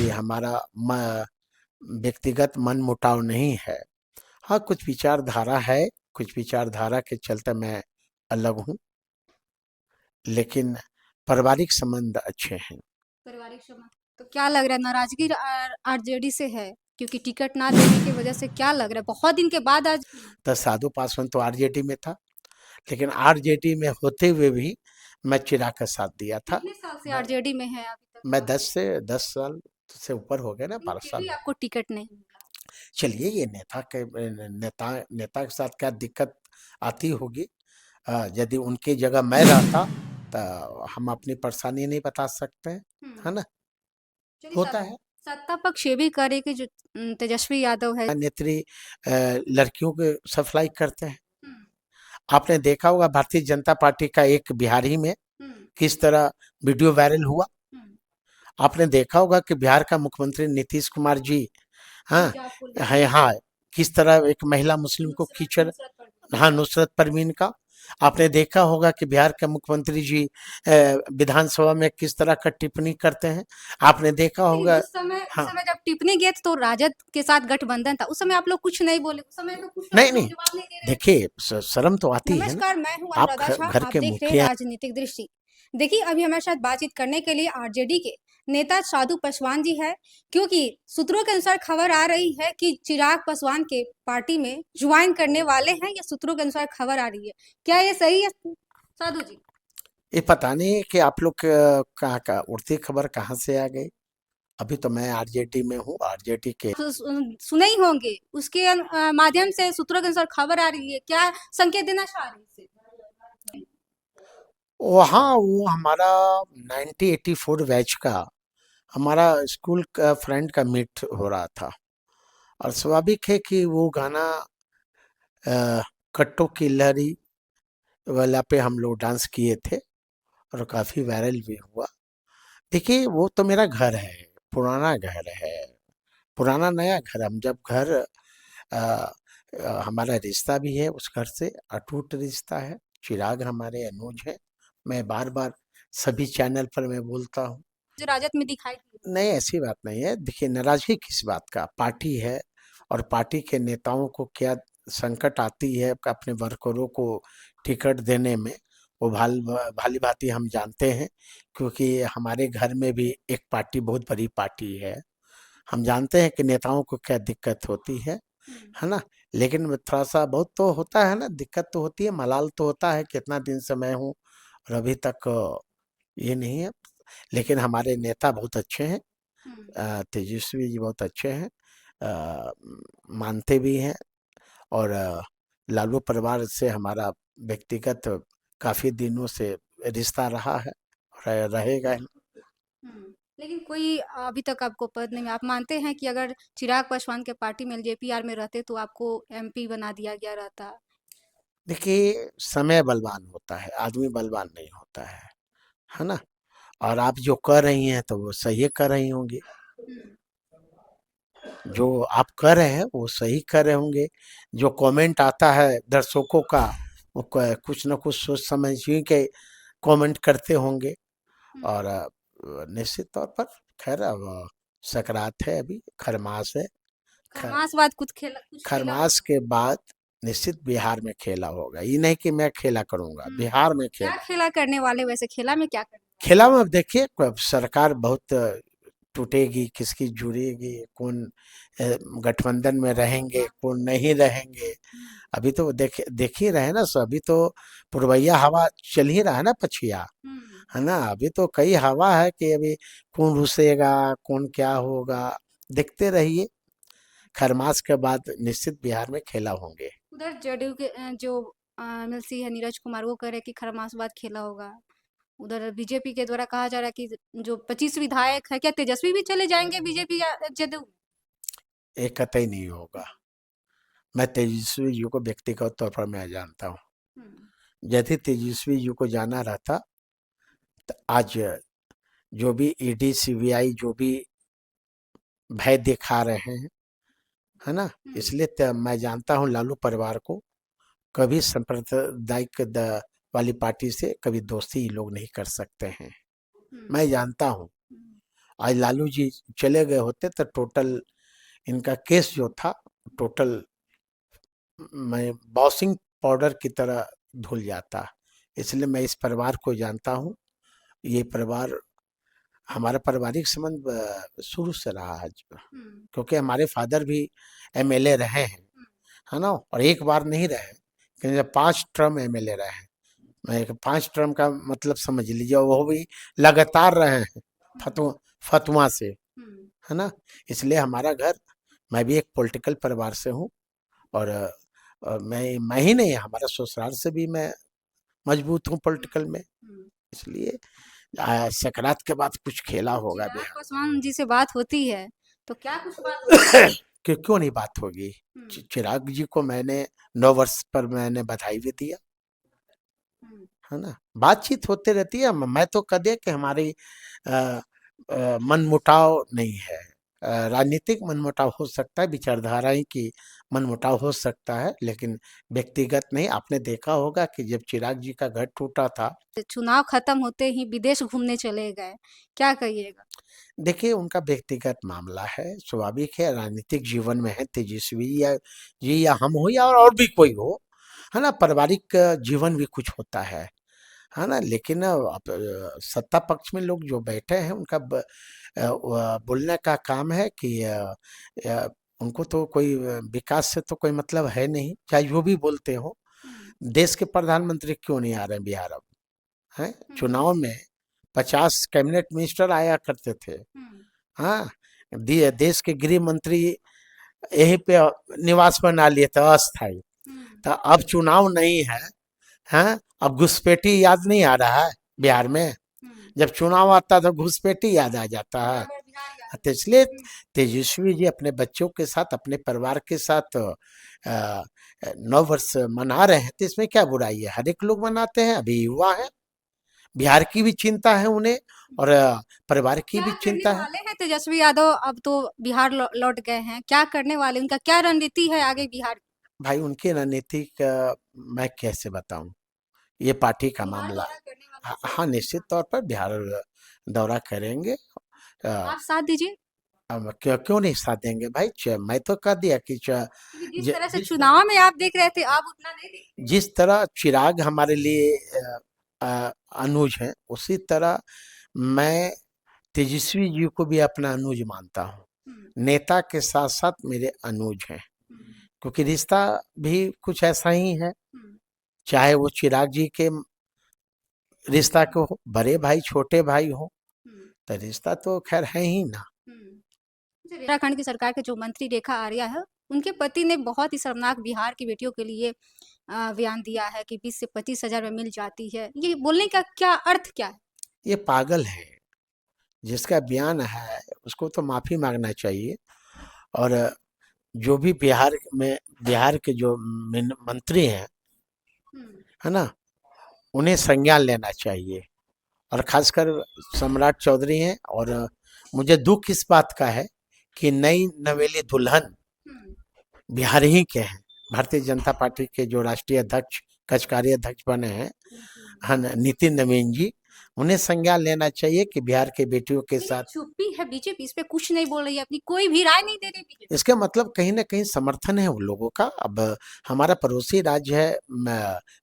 कि हमारा व्यक्तिगत मन मुटाव नहीं है। हाँ, कुछ विचारधारा है, कुछ विचारधारा के चलते मैं अलग हूँ, लेकिन पारिवारिक संबंध अच्छे हैं। पारिवारिक संबंध तो क्या लग रहा है, नाराजगी आरजेडी से है? क्योंकि टिकट ना देने की वजह से क्या लग रहा है बहुत दिन के बाद आज? तो साधु पासवान तो आरजेडी में था, लेकिन आरजेडी में होते हुए भी मैं चिराग का साथ दिया था। कितने साल से आरजेडी में है अभी तक मैं आप? 10 साल से ऊपर हो गए ना, लेकिन 12 फिर साल भी हो आपको टिकट नहीं मिला। गए। चलिए, ये नेता के साथ क्या दिक्कत आती होगी। यदि उनकी जगह मैं रहता तो हम अपनी परेशानी नहीं बता सकते हैं, है ना। चलिए, होता है। सत्ता पक्ष ये भी करे कि जो तेजस्वी यादव है। नेत्री लड़कियों को सप्लाई करते हैं। आपने देखा होगा भारतीय जनता पार्टी का एक बिहारी में किस तरह वीडियो वायरल हुआ। आपने देखा होगा कि बिहार का मुख्यमंत्री नीतीश कुमार जी, हाँ, है, हाँ, किस तरह एक महिला मुस्लिम को कीचड़, हाँ, नुसरत परवीन का। आपने देखा होगा कि बिहार के मुख्यमंत्री जी विधानसभा में किस तरह का टिप्पणी करते हैं। आपने देखा होगा। उस हाँ, समय जब टिप्पणी गए तो राजद के साथ गठबंधन था, उस समय आप लोग कुछ नहीं बोले, उस समय तो कुछ नहीं, लोग नहीं, जवाब नहीं दे रहे थे। देखिए, शर्म तो आती है ना। नमस्कार, मैं हूं आप अनुराधा झा, घर आप के देख रहे हैं मुखिया। राजनीतिक दृष्टि। देखिए, अभी हमारे साथ बातचीत करने के लिए आरजेडी के नेता साधु पासवान जी है, क्योंकि सूत्रों के अनुसार खबर आ रही है कि चिराग पासवान के पार्टी में ज्वाइन करने वाले हैं, या सूत्रों के अनुसार खबर आ रही है। क्या ये सही है साधु जी? ये पता नहीं कि आप लोग कहाँ का उड़ती खबर कहाँ से आ गई। अभी तो मैं आरजेडी में हूँ, आरजेडी के। सुने ही होंगे, उसके माध्यम से सूत्रों के अनुसार खबर आ रही है, क्या संकेत देना चाह रही है इससे? वहाँ वो हमारा 1984 बैच का हमारा स्कूल का फ्रेंड का मीट हो रहा था, और स्वाभाविक है कि वो गाना कट्टो की लहरी वाला पे हम लोग डांस किए थे, और काफी वायरल भी हुआ। देखिए, वो तो मेरा घर है, पुराना घर है, पुराना नया घर। हम जब घर अ, हमारा रिश्ता भी है उस घर से, अटूट रिश्ता है। चिराग हमारे अनुज है। मैं बार बार सभी चैनल पर मैं बोलता हूँ। जो राजद में दिखाई दी। नहीं, ऐसी बात नहीं है। देखिए, नाराजगी किस बात का, पार्टी है, और पार्टी के नेताओं को क्या संकट आती है अपने वर्करों को टिकट देने में, वो भाली भांति हम जानते हैं। क्योंकि हमारे घर में भी एक पार्टी बहुत बड़ी पार्टी है। हम जानते हैं कि नेताओं को क्या दिक्कत होती है ना। लेकिन थोड़ा सा बहुत तो होता है ना, दिक्कत तो होती है, मलाल तो होता है, कितना दिन से मैं हूँ और अभी तक ये नहीं है। लेकिन हमारे नेता बहुत अच्छे हैं। तेजस्वी जी बहुत अच्छे हैं, अ, मानते भी हैं, और लालू परिवार से हमारा व्यक्तिगत काफी दिनों से रिश्ता रहा है, रहेगा ही। लेकिन कोई अभी तक आपको पद नहीं, आप मानते हैं कि अगर चिराग पासवान के पार्टी में जेपीआर में रहते तो आपको एमपी बना दिया गया रहता? देखिए, समय बलवान होता है, आदमी बलवान नहीं होता है ना। और आप जो कर रही हैं तो वो सही कर रही होंगी। जो आप कर रहे हैं वो सही कर रहे होंगे। जो कमेंट आता है दर्शकों का, वो कुछ ना कुछ सोच समझ के कमेंट करते होंगे। और निश्चित तौर पर, खैर, अब सकरात है, अभी खरमास है। ख- खरमास बाद कुछ खेला खरमास होगा। के बाद निश्चित बिहार में खेला होगा। ये नहीं कि मैं खेला करूंगा, बिहार में क्या खेला। खेला करने वाले, वैसे खेला में क्या करने खेला में अब देखिए, सरकार बहुत टूटेगी, किसकी जुड़ेगी, कौन गठबंधन में रहेंगे, कौन नहीं रहेंगे। अभी तो देख ही रहे ना, सो अभी तो पुरवैया हवा चल ही रहा है ना, पछिया, वाले? है ना। अभी तो कई हवा है कि अभी कौन रुसेगा, कौन क्या होगा, देखते रहिए। खरमास के बाद निश्चित बिहार में खेला होंगे। उधर जदयू के जो एमएलसी है नीरज कुमार, वो कह रहे हैं कि खरमास बाद खेला होगा। उधर बीजेपी के द्वारा कहा जा रहा है कि जो 25 विधायक है, क्या तेजस्वी भी चले जाएंगे बीजेपी या जदयू? एक कतई नहीं होगा। मैं तेजस्वी जी को व्यक्तिगत तौर पर मैं जानता हूँ। हम्म। यदि तेजस्वी जी को जाना रहता तो आज जो भी ईडी सीबीआई जो भी भय दिखा रहे हैं, है ना। इसलिए मैं जानता हूँ लालू परिवार को, कभी सांप्रदायिक वाली पार्टी से कभी दोस्ती ये लोग नहीं कर सकते हैं। मैं जानता हूँ। आज लालू जी चले गए होते तो टोटल इनका केस जो था टोटल मैं वॉशिंग पाउडर की तरह धुल जाता। इसलिए मैं इस परिवार को जानता हूँ। ये परिवार हमारा पारिवारिक संबंध शुरू से रहा है, क्योंकि हमारे फादर भी एमएलए रहे हैं, है ना, और एक बार नहीं रहे, क्योंकि 5 टर्म एमएलए रहे हैं। मैं 5 टर्म का मतलब समझ लीजिए, वो भी लगातार रहे हैं फतुआ से, है ना। इसलिए हमारा घर, मैं भी एक पॉलिटिकल परिवार से हूँ, और मैं ही नहीं, हमारा ससुराल से भी मैं मजबूत हूँ पॉलिटिकल में। इसलिए सकरात के बाद कुछ खेला होगा चिराग बिहार। पासवान जी से बात होती है तो क्या कुछ बात होती है? क्यों नहीं बात होगी। चिराग जी को मैंने 9 वर्ष पर मैंने बधाई भी दिया, है ना। बातचीत होते रहती है। मैं तो कह दे कि हमारी मनमुटाव नहीं है। राजनीतिक मनमुटाव हो सकता है, विचारधाराएं की मनमुटाव हो सकता है, लेकिन व्यक्तिगत नहीं। आपने देखा होगा कि जब चिराग जी का घर टूटा था, चुनाव खत्म होते ही विदेश घूमने चले गए, क्या कहिएगा? देखिए उनका व्यक्तिगत मामला है, स्वाभाविक है, राजनीतिक जीवन में है, तेजस्वी या जी या हम हो या और भी कोई हो, है ना। पारिवारिक जीवन भी कुछ होता है ना। लेकिन अब सत्ता पक्ष में लोग जो बैठे हैं उनका बोलने का काम है कि उनको तो कोई विकास से तो कोई मतलब है नहीं, चाहे जो भी बोलते हो। देश के प्रधानमंत्री क्यों नहीं आ रहे हैं बिहार अब, हैं? चुनाव में 50 कैबिनेट मिनिस्टर आया करते थे, हाँ। देश के गृह मंत्री यहीं पे निवास बना लिए थे अस्थायी। तो अब चुनाव नहीं है, हैं? अब घुसपैठी याद नहीं आ रहा है बिहार में। जब चुनाव आता तो घुसपैठी याद आ जाता है। तो इसलिए तेजस्वी जी अपने बच्चों के साथ, अपने परिवार के साथ 9 वर्ष मना रहे हैं, तो इसमें क्या बुराई है। हर एक लोग मनाते हैं, अभी युवा है, बिहार की भी चिंता है उन्हें, और परिवार की भी क्या करने चिंता है। वाले हैं तेजस्वी यादव? अब तो बिहार लौट गए हैं, क्या करने वाले, उनका क्या रणनीति है आगे बिहार की? भाई उनकी रणनीति का मैं कैसे बताऊं, ये पार्टी का बिहार मामला। दौरा करने वाले हैं? हाँ, निश्चित तौर पर बिहार दौरा करेंगे। अ, आप साथ दीजिए, अब क्यों क्यों नहीं साथ देंगे भाई। मैं तो कह दिया कि क्योंकि जिस तरह से चुनाव में आप देख रहे थे, आप उतना नहीं देख। जिस तरह चिराग हमारे लिए अनुज है, उसी तरह मैं तेजस्वी जी को भी अपना अनुज मानता हूँ। नेता के साथ साथ मेरे अनुज हैं, क्योंकि रिश्ता भी कुछ ऐसा ही है, चाहे वो चिराग जी के रिश्ता को हो, बड़े भाई छोटे भाई हो, तो रिश्ता तो खैर है ही ना। उत्तराखंड की सरकार के जो मंत्री रेखा आर्या है, उनके पति ने बहुत ही शर्मनाक बिहार की बेटियों के लिए बयान दिया है कि 20 से 25 हजार में मिल जाती है। ये बोलने का क्या अर्थ क्या है? ये पागल है, जिसका बयान है उसको तो माफी मांगना चाहिए। और जो भी बिहार के जो मंत्री हैं, है ना, उन्हें संज्ञान लेना चाहिए। और खासकर सम्राट चौधरी हैं। और मुझे दुख इस बात का है कि नई नवेली दुल्हन बिहार ही के हैं। भारतीय जनता पार्टी के जो राष्ट्रीय अध्यक्ष, कार्यकारी अध्यक्ष बने हैं, हाँ, नितिन नवीन जी, उन्हें संज्ञान लेना चाहिए कि बिहार के बेटियों के साथ। चुप्पी है बीजेपी, इस पे कुछ नहीं बोल रही है, अपनी कोई भी राय नहीं दे रही बीजेपी। इसका मतलब कहीं ना कहीं समर्थन है उन लोगों का। अब हमारा पड़ोसी राज्य है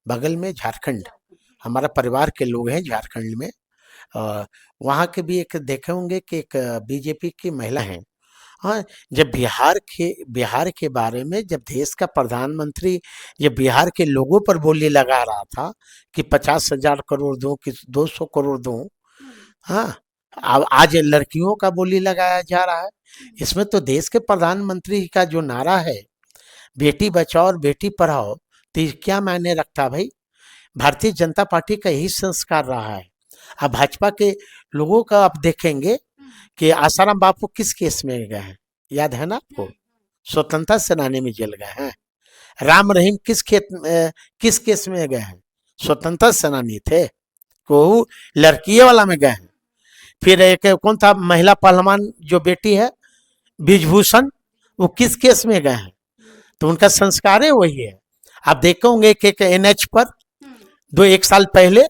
बगल में झारखंड, हमारा परिवार के लोग हैं झारखंड में। वहाँ के भी एक देखे होंगे कि एक बीजेपी की महिला है। हाँ, जब बिहार के बारे में जब देश का प्रधानमंत्री जब बिहार के लोगों पर बोली लगा रहा था कि 50,000 करोड़ दूं कि 200 करोड़ दूं, हाँ, अब आज लड़कियों का बोली लगाया जा रहा है। इसमें तो देश के प्रधानमंत्री का जो नारा है, बेटी बचाओ और बेटी पढ़ाओ, तो ये क्या मायने रखता भाई। भारतीय जनता पार्टी का यही संस्कार रहा है। अब भाजपा के लोगों का आप देखेंगे कि आसाराम बापू किस केस में गए हैं, याद है ना आपको, स्वतंत्रता सेनानी में जेल गए हैं। राम रहीम किस केस में गए हैं, स्वतंत्रता सेनानी थे, को लड़कियों वाला में गए हैं। फिर एक कौन था महिला पहलवान जो बेटी है ब्रिजभूषण, वो किस केस में गए हैं। तो उनका संस्कार है वही है। आप देखे होंगे कि NH पर 1 साल पहले,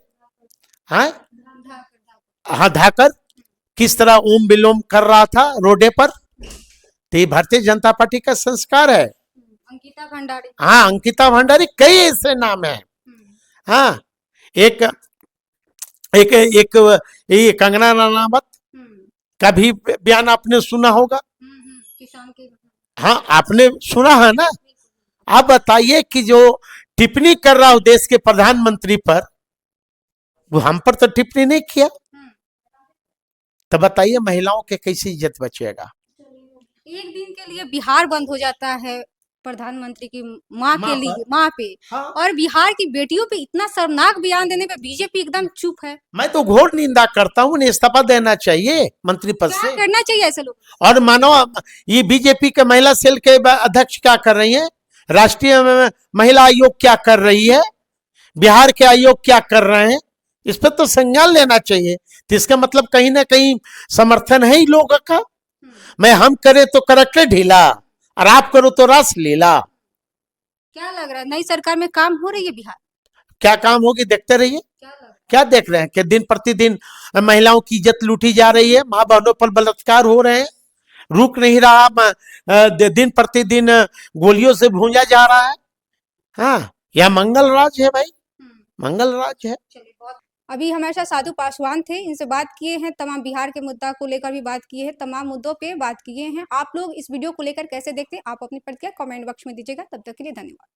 हाँ हाँ, धाकर किस तरह ओम विलोम कर रहा था रोडे पर। तो ये भारतीय जनता पार्टी का संस्कार है। अंकिता भंडारी। हाँ, अंकिता भंडारी, कई ऐसे नाम है। हाँ, एक एक एक ये कंगना रनावत का भी बयान आपने सुना होगा। किसान के। हाँ, आपने सुना है ना। आप बताइए कि जो टिप्पणी कर रहा हो देश के प्रधानमंत्री पर, वो हम पर तो टिप्पणी नहीं किया। तो बताइए महिलाओं के कैसी इज्जत बचेगा। एक दिन के लिए बिहार बंद हो जाता है प्रधानमंत्री की माँ के लिए, माँ पे। हाँ। और बिहार की बेटियों पे इतना शर्मनाक बयान देने पे बीजेपी एकदम चुप है। मैं तो घोर निंदा करता हूँ, उन्हें इस्तीफा देना चाहिए मंत्री पद क्या से। करना चाहिए ऐसे लोग? और मानो ये बीजेपी के महिला सेल के अध्यक्ष क्या कर रही है, राष्ट्रीय महिला आयोग क्या कर रही है, बिहार के आयोग क्या कर रहे हैं, इस पर तो संज्ञान लेना चाहिए। तो इसका मतलब कहीं ना कहीं समर्थन है ही लोगों का। मैं हम करे तो करके ढीला, और आप करो तो रस लीला। क्या लग रहा है नई सरकार में काम हो रही है बिहार? क्या काम होगी देखते रहिए। क्या लग रहा है? क्या देख रहे हैं कि दिन प्रतिदिन महिलाओं की इज्जत लूटी जा रही है, माँ बहनों पर बलात्कार हो रहे हैं, रुक नहीं रहा, दिन प्रतिदिन गोलियों से भूंजा जा रहा है। हाँ, यह मंगल राज है भाई, मंगल राज है। अभी हमारे साथ साधु पासवान थे, इनसे बात किए हैं, तमाम बिहार के मुद्दा को लेकर भी बात किए हैं, तमाम मुद्दों पे बात किए हैं। आप लोग इस वीडियो को लेकर कैसे देखते हैं, आप अपनी प्रतिक्रिया कमेंट बॉक्स में दीजिएगा। तब तक के लिए धन्यवाद।